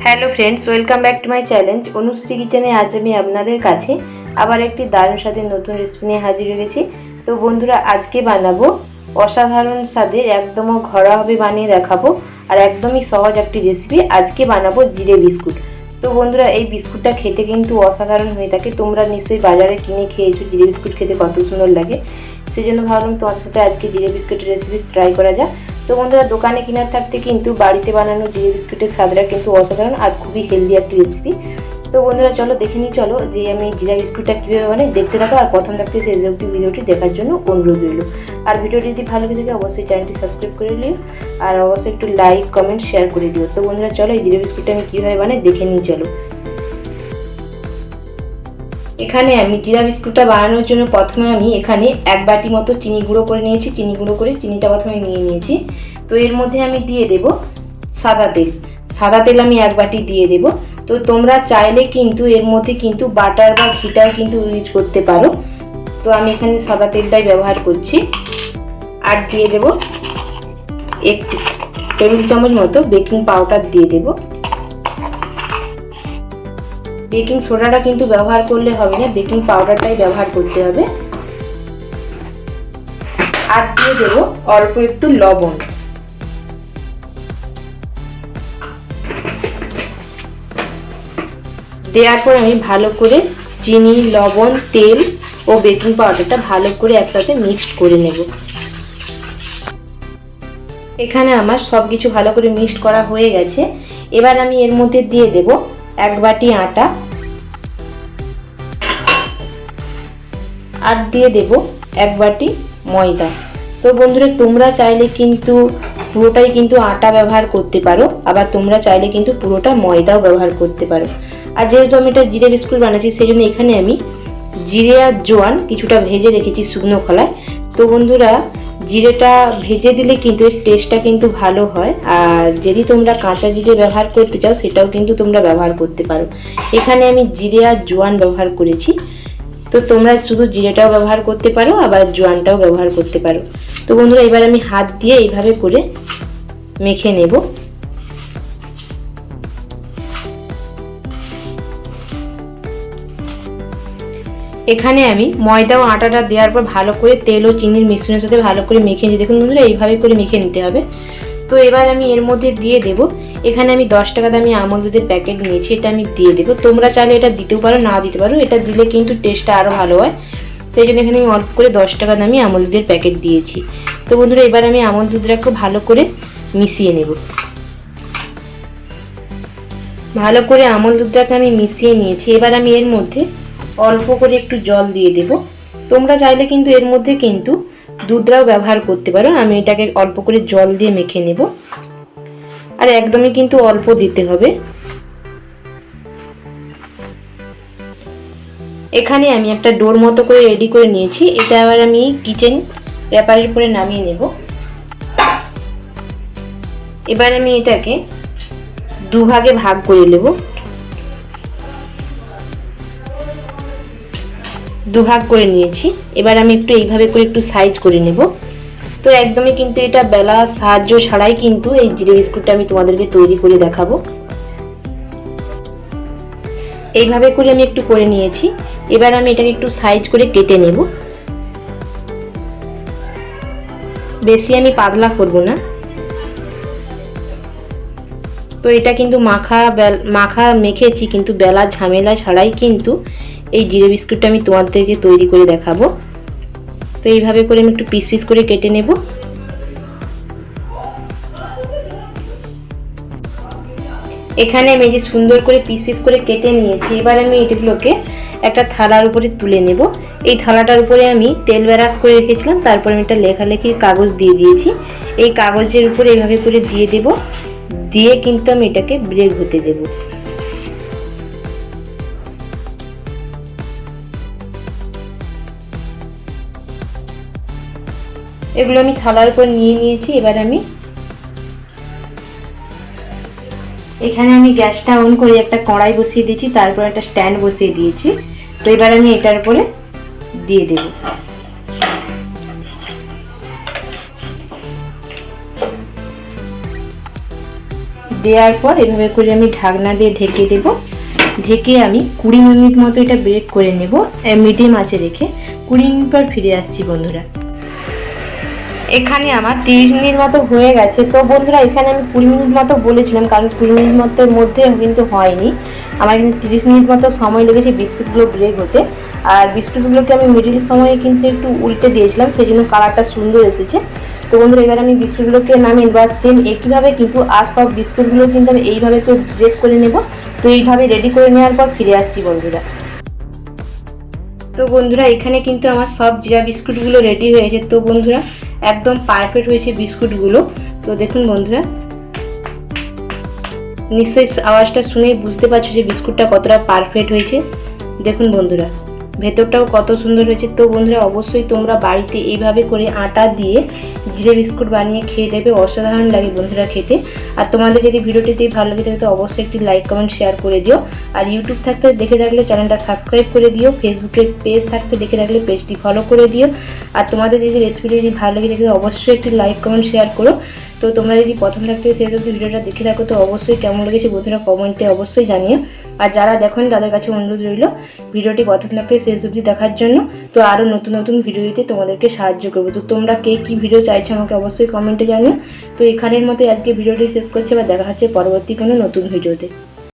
Hello friends, welcome back to my channel Anushree কিচেনে। আজ আমি আপনাদের কাছে আবার একটি দারুণ স্বাদের নতুন রেসিপি নিয়ে হাজির হয়েছি। তো বন্ধুরা, আজকে বানাবো অসাধারণ স্বাদের একদম ঘরোয়াভাবে বানিয়ে দেখাবো আর একদমই সহজ একটি রেসিপি। আজকে বানাবো জিরে বিস্কুট। তো বন্ধুরা, এই বিস্কুটটা খেতে কিন্তু অসাধারণ হয়ে থাকে। তোমরা নিশ্চয়ই বাজারে কিনে খেয়েছো, জিরে বিস্কুট খেতে কত সুন্দর লাগে। সেই জন্য ভাবলাম তোমাদের সাথে আজকে জিরে বিস্কুটের রেসিপি ট্রাই করা যাক। তো বন্ধুরা, দোকানে কেনার থাকতে কিন্তু বাড়িতে বানানো জিরে বিস্কুটের স্বাদটা কিন্তু অসাধারণ আর খুবই হেলদি একটি রেসিপি। তো বন্ধুরা, চলো দেখে নিই। চলো যে আমি জিরা বিস্কুটটা কীভাবে বানাই দেখতে থাকো, আর প্রথম থাকতে শেষ অবধি ভিডিওটি দেখার জন্য অনুরোধ রইল। আর ভিডিওটি যদি ভালো লাগে থাকে অবশ্যই চ্যানেলটি সাবস্ক্রাইব করে নিও, আর অবশ্যই একটু লাইক কমেন্ট শেয়ার করে দিও। তো বন্ধুরা, চলো এই জিরে বিস্কুটটা আমি কীভাবে বানাই দেখে নিই। চলো, এখানে আমি জিরা বিস্কুটটা বানানোর জন্য প্রথমে আমি এখানে এক বাটি মতো চিনি গুঁড়ো করে নিয়েছি। চিনি গুঁড়ো করে চিনিটা প্রথমে নিয়ে নিয়েছি। তো এর মধ্যে আমি দিয়ে দেব সাদা তেল। সাদা তেল আমি এক বাটি দিয়ে দেব। তো তোমরা চাইলে কিন্তু এর মধ্যে কিন্তু বাটার বা ঘিটাও কিন্তু ইউজ করতে পারো। তো আমি এখানে সাদা তেলটাই ব্যবহার করছি। আর দিয়ে দেব একটু টেবিল চামচ মতো বেকিং পাউডার দিয়ে দেব। বেকিং সোডাটা কিন্তু ব্যবহার করলে হবে না, বেকিং পাউডারটাই ব্যবহার করতে হবে। আর দিয়ে দেব অল্প একটু লবণ। দেওয়ার পর আমি ভালো করে চিনি, লবণ, তেল ও বেকিং পাউডারটা ভালো করে একসাথে মিক্সড করে নেব। এখানে আমার সব কিছু ভালো করে মিক্সড করা হয়ে গেছে। এবার আমি এর মধ্যে দিয়ে দেব এক বাটি আটা, আর দিয়ে দেব এক বাটি ময়দা। তো বন্ধুরা, তোমরা চাইলে কিন্তু পুরোটাই কিন্তু আটা ব্যবহার করতে পারো, আবার তোমরা চাইলে কিন্তু পুরোটা ময়দাও ব্যবহার করতে পারো। আর যেহেতু আমি এটা জিরে বিস্কুট বানাচ্ছি, সেই জন্য এখানে আমি জিরে আর জোয়ান কিছুটা ভেজে রেখেছি শুকনো খোলায়। তো বন্ধুরা, জিরেটা ভেজে দিলে কিন্তু এর টেস্টটা কিন্তু ভালো হয়। আর যদি তোমরা কাঁচা জিরে ব্যবহার করতে চাও সেটাও কিন্তু তোমরা ব্যবহার করতে পারো। এখানে আমি জিরে আর জোয়ান ব্যবহার করেছি। তো তোমরা শুধু জিরেটাও ব্যবহার করতে পারো, আবার জোয়ানটাও ব্যবহার করতে পারো। তো বন্ধুরা, এবার আমি হাত দিয়ে এইভাবে করে মেখে নেব। এখানে আমি ময়দা ও আটাটা দেওয়ার পর ভালো করে তেল ও চিনির মিশ্রণের সাথে ভালো করে মেখে নিই। দেখুন বন্ধুরা, এইভাবে করে মেখে নিতে হবে। তো এবার আমি এর মধ্যে দিয়ে দেব, এখানে আমি 10 টাকা দামি আমুল দুধের প্যাকেট নিয়েছি, এটা আমি দিয়ে দেবো। তোমরা চাইলে এটা দিতেও পারো, না দিতে পারো, এটা দিলে কিন্তু টেস্টটা আরও ভালো হয়। সেই জন্য এখানে আমি অল্প করে 10 টাকা দামি আমুল দুধের প্যাকেট দিয়েছি। তো বন্ধুরা, এবার আমি আমুল দুধটা খুব ভালো করে মিশিয়ে নেব। ভালো করে আমুল দুধটাকে আমি মিশিয়ে নিয়েছি। এবার আমি এর মধ্যে অল্প করে একটু জল দিয়ে দেব। তোমরা চাইলে কিন্তু এর মধ্যে কিন্তু দুধটাও ব্যবহার করতে পারো। আমি এটাকে অল্প করে জল দিয়ে মেখে নেব, আর একদমই কিন্তু অল্প দিতে হবে। এখানে আমি একটা ডোর মতো করে রেডি করে নিয়েছি। এটা আবার আমি কিচেন র্যাপারের উপরে নামিয়ে নেব। এবার আমি এটাকে দুভাগে ভাগ করে নেব। দুভাগ করে নিয়েছি। এবার আমি একটু এইভাবে করে একটু সাইজ করে নেব। তো একদমই কিন্তু এটা বেলার সাহায্য ছাড়াই কিন্তু এই জিরে বিস্কুটটা আমি তোমাদেরকে তৈরি করে দেখাবো। এইভাবে করে আমি একটু করে নিয়েছি। এবার আমি এটাকে একটু সাইজ করে কেটে নেব। বেশি আমি পাতলা করব না। তো এটা কিন্তু মাখা মেখেছি, কিন্তু বেলার ঝামেলা ছাড়াই কিন্তু এই জিরে বিস্কুটটা আমি তোমাদেরকে তৈরি করে দেখাবো। তো এইভাবে করে আমি একটু পিস পিস করে কেটে নেব। এখানে আমি যে সুন্দর করে পিস পিস করে কেটে নিয়েছি। এবার আমি এগুলোকে একটা থালার উপরে তুলে নেব। এই থালাটার উপরে আমি তেল ব্রাশ করে রেখেছিলাম, তারপরে আমি একটা লেখালেখির কাগজ দিয়ে দিয়েছি। এই কাগজের উপরে এইভাবে করে দিয়ে দেব, দিয়ে কিন্তু আমি এটাকে ব্রেক হতে দেব। এগুলো আমি থালার উপর নিয়ে নিয়েছি। এবার আমি এখানে আমি গ্যাসটা অন করে একটা কড়াই বসিয়ে দিয়েছি, তারপর একটা স্ট্যান্ড বসিয়ে দিয়েছি। তো এবার আমি এটার উপরে দিয়ে দেব। দেওয়ার পর এভাবে করে আমি ঢাকনা দিয়ে ঢেকে দেব। ঢেকে আমি 20 মিনিট মতো এটা বেক করে নেব মিডিয়াম আঁচে রেখে। 20 মিনিট পর ফিরে আসছি বন্ধুরা। এখানে আমার 30 মিনিট মতো হয়ে গেছে। তো বন্ধুরা এখানে আমি 20 মিনিট মতো বলেছিলাম, কারণ 20 মিনিট মধ্যে কিন্তু হয়নি। আমার কিন্তু 30 মিনিট মতো সময় লেগেছে বিস্কুটগুলো ব্রেক হতে। আর বিস্কুটগুলোকে আমি মিডিল সময়ে কিন্তু একটু উল্টে দিয়েছিলাম, সেই জন্য কালারটা সুন্দর এসেছে। তো বন্ধুরা এবার আমি বিস্কুটগুলোকে নামিয়ে বা সেম একইভাবে কিন্তু আর সব বিস্কুটগুলো কিন্তু আমি এইভাবে একটু ব্রেক করে নেব। তো এইভাবে রেডি করে নেওয়ার পর ফিরে আসছি বন্ধুরা। তো বন্ধুরা এখানে কিন্তু আমার সব জিরা বিস্কুটগুলো রেডি হয়েছে। তো বন্ধুরা একদম পারফেক্ট হয়েছে বিস্কুটগুলো। তো দেখুন বন্ধুরা, নিশ্চয়ই আওয়াজটা শুনেই বুঝতে পারছো যে বিস্কুটটা কতটা পারফেক্ট হয়েছে। দেখুন বন্ধুরা ভেতরটাও কত সুন্দর হয়েছে। তো বন্ধুরা অবশ্যই তোমরা বাড়িতে এইভাবে করে আটা দিয়ে জিরে বিস্কুট বানিয়ে খেয়ে দেবে, অসাধারণ লাগে বন্ধুরা খেতে। আর তোমাদের যদি ভিডিওটি ভালো লাগে থাকে তো অবশ্যই একটি লাইক কমেন্ট শেয়ার করে দিও। আর ইউটিউব থাকতে দেখে থাকলে চ্যানেলটা সাবস্ক্রাইব করে দিও, ফেসবুকের পেজ থাকতে দেখে থাকলে পেজটি ফলো করে দিও। আর তোমাদের যদি রেসিপিটি যদি ভালো লাগে থাকে অবশ্যই একটি লাইক কমেন্ট শেয়ার করো। তো তোমরা যদি প্রথম থাকতে সেই যদি ভিডিওটা দেখে থাকো তো অবশ্যই কেমন লেগেছে বন্ধুরা কমেন্টে অবশ্যই জানিও। আর যারা দেখেন তাদের কাছে অনুরোধ রইল ভিডিওটি প্রথম থাকতে শেষ অবধি দেখার জন্য। তো আরও নতুন নতুন ভিডিও দিতে তোমাদেরকে সাহায্য করবো। তো তোমরা কে কী ভিডিও চাইছো আমাকে অবশ্যই কমেন্টে জানিও। তো এখানের মতো আজকে ভিডিওটি শেষ করছি, বা দেখা হচ্ছে পরবর্তী কোনো নতুন ভিডিওতে।